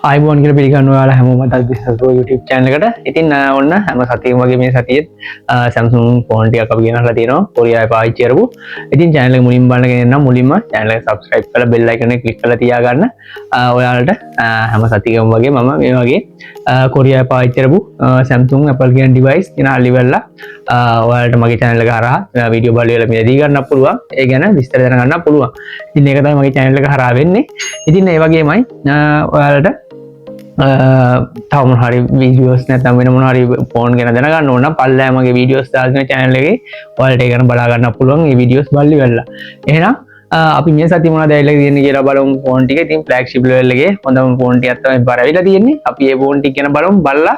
අයිබෝන් කියලා පිළිගන්නවා ඔයාලා හැමෝම අද බිස්නස් YouTube channel එකට. ඉතින් ඔන්න හැම සතියෙම වගේ මේ සතියේත් Samsung ෆෝන් ටිකක් අපි ගෙනල්ලා තියෙනවා කොරියාවේ පාවිච්චි කරපු. ඉතින් channel එක මුලින්ම බලන්න කෙනෙක් නම් මුලින්ම channel එක subscribe කරලා bell icon එක click කරලා තියාගන්න. ඔයාලට හැම සතියෙම වගේ මම මේ වගේ කොරියාවේ පාවිච්චි කරපු Samsung Apple කියන device ගෙනල්ලා ඉවරලා ඔයාලට මගේ channel එක හරහා වීඩියෝ බලලා මිලදී ගන්න පුළුවන්. ඒ ගැන විස්තර දැනගන්න පුළුවන්. ඉතින් ඒක තමයි මගේ channel එක හරහා වෙන්නේ. ඉතින් ඒ වගේමයි ඔයාලට තවම හරි වීඩියෝස් නැත්නම් වෙන මොන හරි ෆෝන් ගැන දැනගන්න ඕන නම් පල්ලෑ මගේ වීඩියෝස් දාගෙන channel එකේ ඔයාලට ඒක ගැන බලා ගන්න පුළුවන් මේ වීඩියෝස් බලලි වෙලා. එහෙනම් අපි මේ සතිය මොනවද ඇවිල්ලා තියෙන්නේ කියලා බලමු ෆෝන් ටික. ඉතින් ෆ්ලැග්ෂිප් ලෙවල් එකේ හොඳම ෆෝන් ටිකක් තමයි බාර ඇවිල්ලා තියෙන්නේ. අපි මේ ෆෝන් ටික ගැන බලමු. බලලා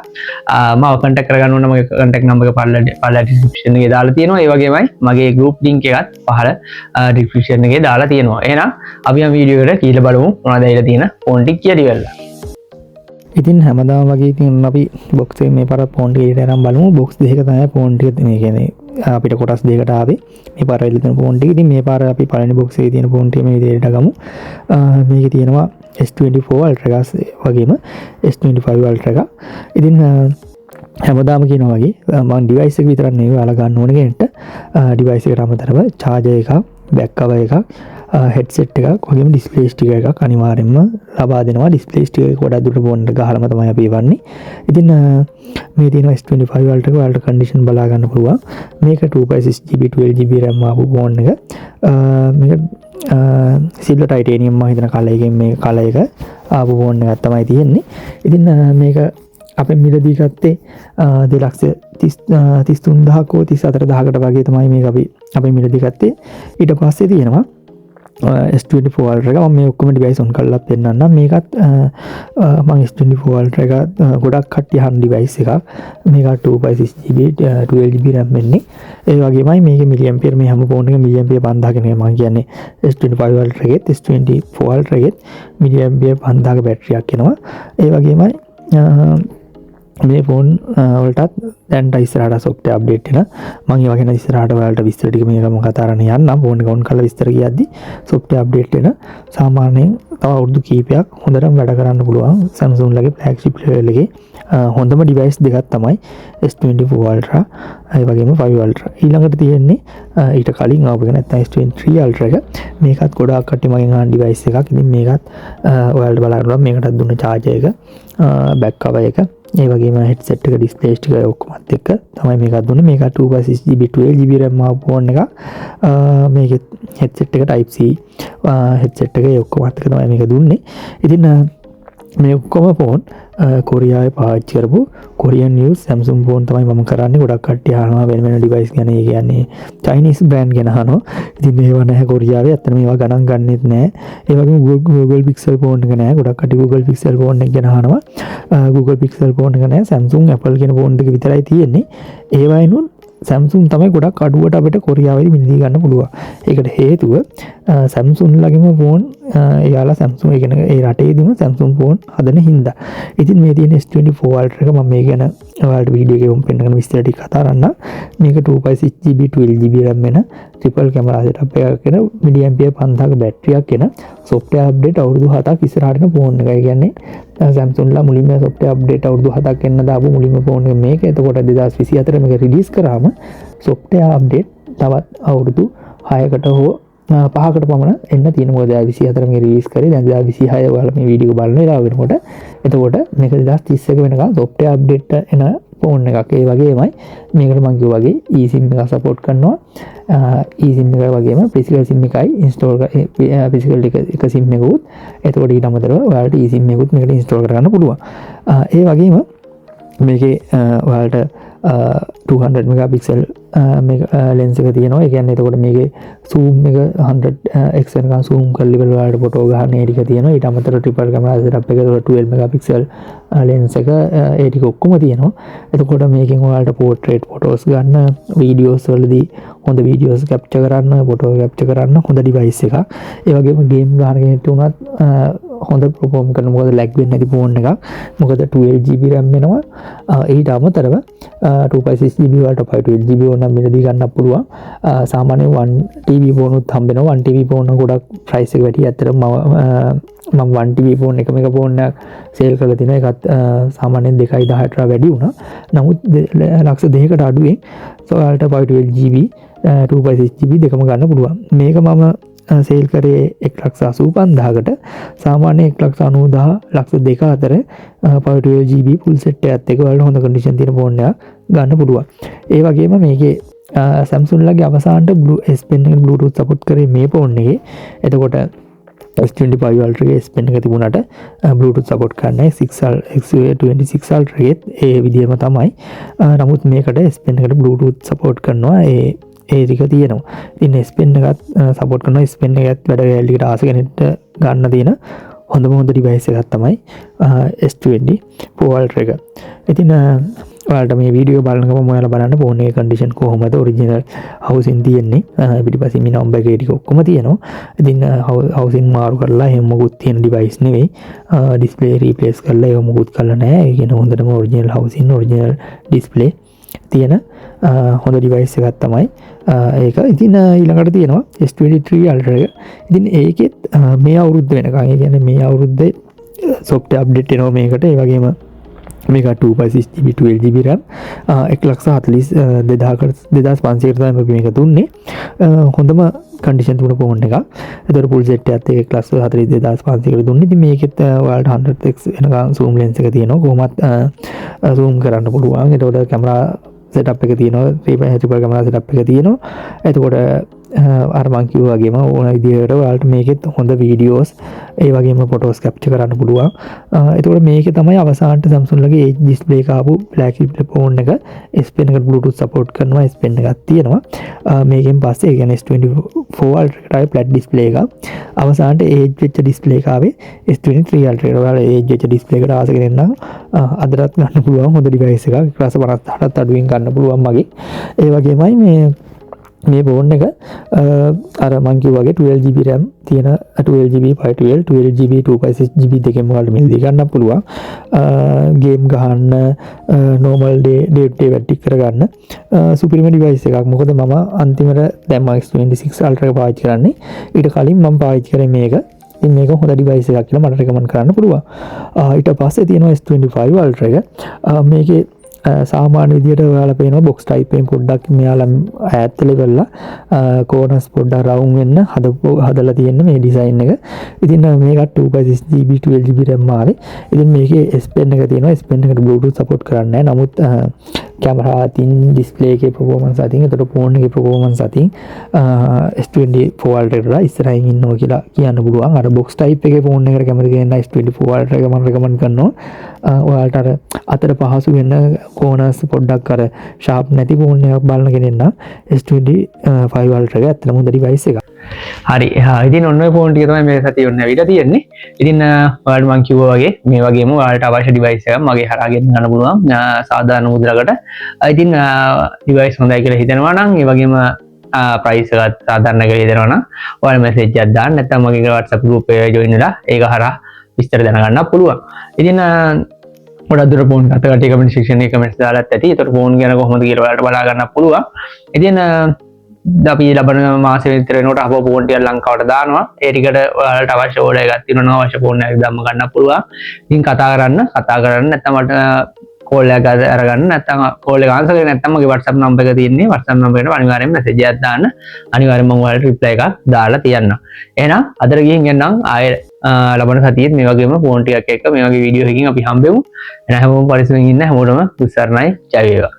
මාව contact කරගන්න ඕන මගේ contact number එක පල්ලා description එකේ දාලා තියෙනවා. ඒ වගේමයි මගේ group link එකත් පහළ description එකේ දාලා තියෙනවා. එහෙනම් අපි මේ වීඩියෝ එකට කියලා බලමු මොනවද ඇවිල්ලා තියෙන ෆෝන් ටික කියලා ඉවරලා. ඉතින් හැමදාම වගේ ඉතින් අපි බොක්ස් එකේ මේ පාර ෆෝන් ටික අරන් බලමු. බොක්ස් දෙකක තමයි ෆෝන් ටික මේ කියන්නේ අපිට කොටස් දෙකකට ආවේ. මේ පාර ඉල්ල තියෙන ෆෝන් ටික. ඉතින් මේ පාර අපි පළවෙනි බොක්ස් එකේ තියෙන ෆෝන් ටික මේ විදිහට ගමු. මේකේ තියෙනවා S24 Ultra එක වගේම S25 Ultra එක. ඉතින් හැමදාම කියනවා වගේ මම ඩිවයිස් එක විතරක් නෙවෙයි ඔයාලා ගන්න ඕනේ කෙනෙක්ට ඩිවයිස් එකට අමතරව charger එකක්, back cover එකක්, headset එකක් වගේම display sticker එකක් අනිවාර්යෙන්ම ලබා දෙනවා. display sticker එක ගොඩක් දුරට ෆෝන් එකට ගහලම තමයි අපි එවන්නේ. ඉතින් මේ තියෙන S25 Ultra එක ඔයාලට condition බලා ගන්න පුළුවන්. මේක 2.6GB 12GB RAM ආපු ෆෝන් එක. මේක silver titanium මම හිතන කලර් එකෙන් මේ කලර් එක ආපු ෆෝන් එකක් තමයි තියෙන්නේ. ඉතින් මේක අපේ මිලදී ගත්තේ 2,33,000 හෝ 34,000කට වගේ තමයි මේක අපි මිලදී ගත්තේ. ඊට පස්සේ තියෙනවා S24 Ultra එක. මම මේ ඔක්කොම device on කරලා පෙන්නන්නම්. මේකත් මම S24 Ultra එක ගොඩක් කට්ටිය අහන device එකක්. මේක 2.6GB 12GB RAM වෙන්නේ. ඒ වගේමයි මේකේ milliampere මේ හැම ෆෝන් එකේ milliampere 5000 ක නේ මම කියන්නේ S25 Ultra එකෙත් S24 Ultra එකෙත් milliampere 5000 ක බැටරියක් එනවා. ඒ වගේමයි මේ ෆෝන් වලටත් දැන්ට ඉස්සරහට software update එන මම ඒ වගේ ඉස්සරහට ඔයාලට විස්තර ටික මේකම කතා කරන්න යන්නම්. ෆෝන් එක on කරලා විස්තර කියද්දි software update එන සාමාන්‍යයෙන් තව අවුරුදු කීපයක් හොඳටම වැඩ කරන්න පුළුවන් Samsung ලගේ flagship level එකේ හොඳම device දෙකක් තමයි S24 Ultra ඒ වගේම 5 Ultra. ඊළඟට තියෙන්නේ ඊට කලින් ආපු එක නැත්නම් S23 Ultra එක. මේකත් ගොඩාක් කට්ටිය මගෙන් අහන device එකක්. ඉතින් මේකත් ඔයාලට බලන්න පුළුවන්. මේකටත් දුන්න charger එක, back cover එක, ඒ වගේම headset එක, display sticker ඔක්කොමත් එක්ක තමයි මේකත් දුන්නේ. මේක 2.6GB 12GB RAM ආපු ෆෝන් එකක්. මේකේ headset එක type C headset එක ඔක්කොමත් එක්ක තමයි මේක දුන්නේ. ඉතින් මේ ඔක්කොම ෆෝන් කොරියාවේ පාවිච්චි කරපු කොරියන් use Samsung ෆෝන් තමයි මම කරන්නේ. ගොඩක් කට්ටිය අහනවා වෙන වෙන device ගැන. ඒ කියන්නේ Chinese brand ගැන අහනවා. ඉතින් මේව නැහැ කොරියාවේ. අත්තන මේවා ගණන් ගන්නෙත් නැහැ. ඒ වගේම Google Pixel ෆෝන් එක නැහැ. ගොඩක් කට්ටිය Google Pixel ෆෝන් එක ගැන අහනවා. Google Pixel ෆෝන් එක නැහැ. Samsung Apple කියන ෆෝන් දෙක විතරයි තියෙන්නේ. ඒ වයින්ුත් Samsung තමයි ගොඩක් අඩුවට අපිට කොරියාවේ මිලදී ගන්න පුළුවන්. ඒකට හේතුව Samsung ලගේම ෆෝන් එයාලා Samsung ඒ කියන්නේ ඒ රටේදීම Samsung ෆෝන් හදන හින්දා. ඉතින් මේ තියෙන S24 Ultra එක මම මේ ගැන ඔයාලට වීඩියෝ එකේ උන් පෙන්නන විස්තර ටික කතා කරන්න. මේක 2.6GB 12GB RAM වෙන triple camera setup එකක් වෙන milliampere 5000ක බැටරියක් වෙන software update අවුරුදු 7ක් ඉස්සරහට එන ෆෝන් එක. ඒ කියන්නේ Samsung ලා මුලින්ම software update අවුරුදු 7ක් එන්න දාපු මුලින්ම ෆෝන් එක මේක. එතකොට 2024 මේක රිලීස් කරාම software update තවත් අවුරුදු 6කට හෝ 5කට පමණ එන්න තියෙන. මොකද 2024 මේ රිලීස් කරේ. දැන් 2026 ඔයාලා මේ වීඩියෝ බලන වෙලාව වෙනකොට එතකොට මේක 2031 වෙනකන් software update එන ෆෝන් එකක්. ඒ වගේමයි මේකට මම කිව්වා වගේ eSIM එක support කරනවා. eSIM එක වගේම physical SIM එකයි install physical එක SIM එකකුත්. එතකොට ඊට අමතරව ඔයාලට eSIM එකකුත් මේකට install කරගන්න පුළුවන්. ඒ වගේම මේකේ ඔයාලට 200 megapixel මේක lens එක තියෙනවා. ඒ කියන්නේ එතකොට මේකේ zoom එක 100x වෙනකන් zoom කරලා ඉවර වලට ෆොටෝ ගන්න ඒ ටික තියෙනවා. ඊට අමතරව triple camera setup එක 12 megapixel lens එක ඒ ටික ඔක්කොම තියෙනවා. එතකොට මේකෙන් ඔයාලට portrait photos ගන්න, videos වලදී හොඳ videos capture කරන්න, photo capture කරන්න හොඳ device එකක්. ඒ වගේම game ගන්න කෙනෙක්ට උනත් හොඳ ප්‍රෆෝම් කරන මොකද ලැග් වෙන්නේ නැති ෆෝන් එකක්. මොකද 12GB RAM වෙනවා. ඊට අමතරව 256GB වලට 512GB ඕන මිලදී ගන්න පුළුවන්. සාමාන්‍ය 1TB ෆෝන් උත් හම්බෙනවා. 1TB ෆෝන් එක ගොඩක් ප්‍රයිස් එක වැඩි. ඇත්තටම මම 1TB ෆෝන් එකම එක ෆෝන් එකක් සේල් කරලා තිනවා. ඒකත් සාමාන්‍යයෙන් 2.10ට වැඩි වුණා. නමුත් ලක්ෂ 2කට අඩුවෙන් ඔයාලට 512GB 256GB දෙකම ගන්න පුළුවන්. මේක මම සේල් කරේ 1,85,000කට. සාමාන්‍ය 1,90,000 ලක්ෂ 2 අතර 512GB ෆුල් සෙට් එකත් එක්ක ඔයාලට හොඳ කන්ඩිෂන් තියෙන ෆෝන් එකක් ගන්න පුළුවන්. ඒ වගේම මේකේ Samsung ලගේ අවසානට S Pen එක Bluetooth support කරේ මේ ෆෝන් එකේ. එතකොට S25 Ultra ගේ S Pen එක තිබුණාට Bluetooth support කරන්නේ 26 Ultra ගේ ඒ විදිහම තමයි. නමුත් මේකට S Pen එකට Bluetooth support කරනවා. ඒ ටික තියෙනවා. ඉතින් S Pen එකත් support කරනවා. S Pen එකත් වැඩ ගැලීකට ආස කෙනෙක්ට ගන්න තියෙන හොඳ ඩිවයිස් එකක් තමයි S24 Ultra එක. ඉතින් ඔයාලට මේ වීඩියෝ බලනකම ඔයාලා බලන්න ෆෝන් එකේ කන්ඩිෂන් කොහොමද ඔරිජිනල් හවුසින් තියෙන්නේ. පිටිපස්සේ මේ නම්බර් එක ටික ඔක්කොම තියෙනවා. ඉතින් හවුසින් මාරු කරලා එහෙම මොකුත් තියෙන ඩිවයිස් නෙවෙයි. ඩිස්ප්ලේ රීප්ලේස් කරලා ඒක මොකුත් කරලා නැහැ. ඒ කියන්නේ හොඳටම ඔරිජිනල් හවුසින් ඔරිජිනල් ඩිස්ප්ලේ තියෙන හොඳ ඩිවයිස් එකක් තමයි ඒක. ඉතින් ඊළඟට තියෙනවා S23 Ultra එක. ඉතින් ඒකෙත් මේ අවුරුද්ද වෙනකන් ඒ කියන්නේ මේ අවුරුද්දේ software update එනවා මේකට. ඒ වගේම මේක 256GB 12GB RAM 1,42,500කට තමයි මේක දුන්නේ. හොඳම කන්ඩිෂන් තිබුණ ෆෝන් එකක්. ඒතර full set එකත් 1,42,500කට දුන්නේ. ඉතින් මේකෙත් ඔයාලට 100x වෙනකන් zoom lens එක තියෙනවා. කොහොමත් zoom කරන්න පුළුවන්. ඒතකොට කැමරා setup එක තියෙනවා. 3.5 කැමරා setup එක තියෙනවා. එතකොට අර මං කිව්වා වගේම ඕන විදිහට ඔයාලට මේකෙත් හොඳ වීඩියෝස් ඒ වගේම ෆොටෝස් කැප්චර් කරන්න පුළුවන්. එතකොට මේකේ තමයි අවසානට Samsung ලගේ HD display එක ආපු flagship ෆෝන් එක S Pen එකට Bluetooth support කරනවා. S Pen එකක් තියෙනවා. මේකෙන් පස්සේ ඒ කියන්නේ S24 Ultra එකයි flat display එක. අවසානට edge වෙච්ච display එක ආවේ S23 Ultra එකට. ඔයාලා edge වෙච්ච display එකට ආස කෙනෙක් නම් අදටත් ගන්න පුළුවන් හොඳ device එකක්. 158ට අඩුවෙන් ගන්න පුළුවන් මගේ. ඒ වගේමයි මේ ෆෝන් එක අර මං කිව්වා වගේ 12GB RAM තියෙන 12GB 512 12GB 256GB දෙකෙන්ම වලට මිලදී ගන්න පුළුවන්. ගේම් ගහන්න normal day වැඩ කරගන්න සුපිරිම ඩිවයිස් එකක්. මොකද මම අන්තිමට දැන් මම S26 Ultra එක පාවිච්චි කරන්නේ. ඊට කලින් මම පාවිච්චි කරේ මේක. ඉතින් මේක හොඳ ඩිවයිස් එකක් කියලා මට රෙකමන්ඩ් කරන්න පුළුවන්. ඊට පස්සේ තියෙනවා S25 Ultra එක. මේකේ සාමාන්‍ය විදිහට ඔයාලා පේනවා box type එකෙන් පොඩ්ඩක් මෙයාලා ඈත් වෙලා corners පොඩ්ඩක් round වෙන්න හදලා තියෙන මේ design එක. ඉතින් මේක 256GB 12GB RAM ආවේ. ඉතින් මේකේ S Pen එක තියෙනවා. S Pen එකට Bluetooth support කරන්නේ නැහැ. නමුත් කැමරා අතින් display එකේ performance අතින් ඒතර ෆෝන් එකේ performance අතින් S24 Ultra එකට ඉස්සරහින් ඉන්නවා කියලා කියන්න පුළුවන්. අර box type එකේ ෆෝන් එකකට කැමති කෙනා S24 Ultra එක මම recommend කරනවා. ඔයාලට අර අතට පහසු වෙන corners පොඩ්ඩක් අර sharp නැති ෆෝන් එකක් බලන කෙනෙක් නම් S25 Ultra එක ඇත්තටම හොඳ device එකක්. හරි. ඉතින් ඔන්න ඔය ෆෝන් ටික තමයි මේ සතියේ ඔන්න ඇවිල්ලා තියෙන්නේ. ඉතින් ඔයාලට මම කිව්වා වගේ මේ වගේම ඔයාලට අවශ්‍ය device එකක් මගේ හරහා ගෙන්න පුළුවන් සාධාරණ මුදලකට. ඉතින් device හොඳයි කියලා හිතනවා නම් ඒ වගේම price එකත් සාධාරණ කියලා හිතනවා නම් ඔයාලා message එකක් දාන්න. නැත්නම් මගේ WhatsApp group එකට join වෙලා ඒක හරහා විස්තර දැනගන්න පුළුවන්. ඉතින් ගොඩක් දුර ෆෝන් ගත කට්ටිය කමෙන්ට් සෙක්ෂන් එකේ කමෙන්ට්ස් දාලාත් ඇති. ඒතකොට ෆෝන් ගැන කොහොමද කියලා ඔයාලට බලා ගන්න පුළුවන්. ඉතින් අපි ලබන මාසෙ විතර වෙනකොට අපෝ ෆෝන් ටික ලංකාවට දානවා. ඒ ටිකට ඔයාලට අවශ්‍ය ඕඩර් එකක් තියෙනවා නම් අවශ්‍ය ෆෝන් එකක් දාන්න ගන්න පුළුවන්. ඉතින් කතා කරන්න නැත්නම් මට කෝල් එකක් අරගන්න නැත්නම් කෝල් එක ආන්සර් කරේ නැත්නම් මගේ WhatsApp නම්බර් එක තියෙන්නේ. WhatsApp නම්බර් එකට අනිවාර්යෙන්ම මැසේජ් එකක් දාන්න. අනිවාර්යෙන්ම මම ඔයාලට රිප්ලයි එකක් දාලා තියන්නම්. එහෙනම් අදට ගිහින් යන්නම් ආයේ ලබන සතියේත් මේ වගේම ෆෝන් ටිකක් එක්ක මේ වගේ වීඩියෝ එකකින් අපි හම්බෙමු. එහෙනම් හැමෝම පරිස්සමෙන් ඉන්න හැමෝටම උත්සාහයි ජය වේවා.